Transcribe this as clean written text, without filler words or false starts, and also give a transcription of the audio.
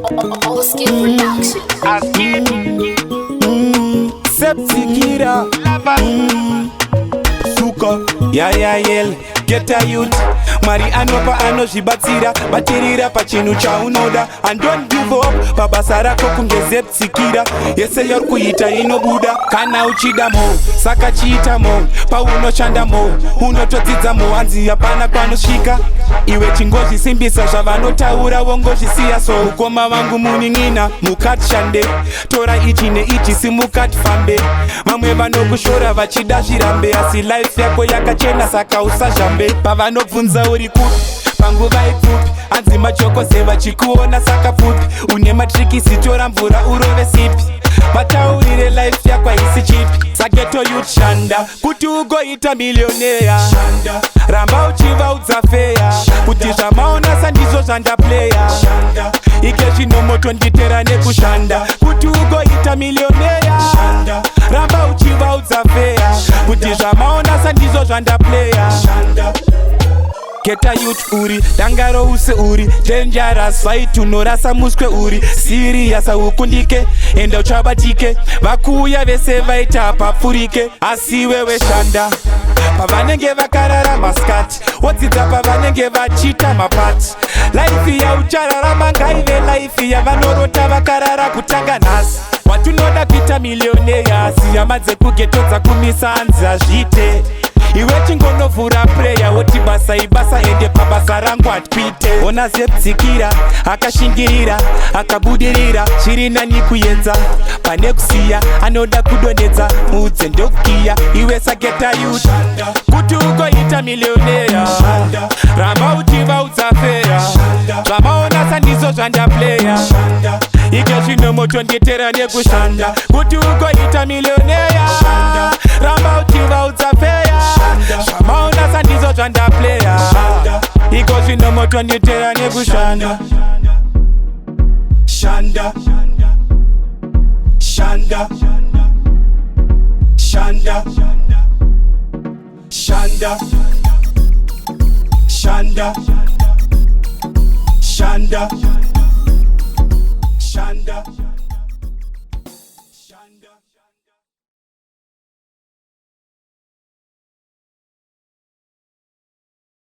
Oski Production. Septikira Suko Yayayel Get a youth Mari anopa anozvibatsira batirira pachinhu chaunoda and don't give up pabasa rako kunge zepsikira yese yori kuita inobuda kana uchida mo saka chiita mo paunoshanda mo unotodzidza mo hanzi hapana kwanosvika iwe chingozvisimbisa zvavanotaura wongozvisiya so ukoma vangu munin'ina mukati shande tora ichi neichi simukati fambe vamwe vanokushora vachida zvirambe asi life yako yakachena saka usazhambe pavanobvunza uri kupi panguva ipfupi hanzi machokose vachikuona saka pfupi une matrikisi tora mvura urove sipi vataurire life yako haisi chipi sageto youth shanda kuti ugoita milioneya ramba uchivaudza feya kuti zvamaona sandizvo zvandapleya ike zvinomoto nditera nekushanda kuti ugoita milioneya ramba uchivaudza feya kuti zvamaona sandizvo zvandapleya Keta youth uri, dangaro use uri Dangerous fight unorasa muswe uri Serious ukundike, enda uchabatike Vakuya vese vaita papfurike Asi wewe shanda pavanenge vakarara maskati wodzidza pavanenge vachita mapati life ya uchararama ngaive life yavanorota vakarara kutanga nhasi watunoda kuita milioneya asi hama dzekughetodza kumisa hanzi hazviite iwe chingonovhura preya woti basa ibasa ende pabasa rangu atwite ona zepdzikira akashingirira akabudirira zviri nani kuedza pane kusiya anoda kudonedza mudze ndokukiya iwe sageta youth kuti ugoita milioneya ramba uchivaudza feya zvamaona sandizvo zvandapleya ike zvinomoto nditera nekushanda kuti ugoita milioneya ramba uchivaudza feya zvamaona sandizvo zvandapleya iko zvinomoto nditera nekushanda shanda shanda shanda shanda shanda shanda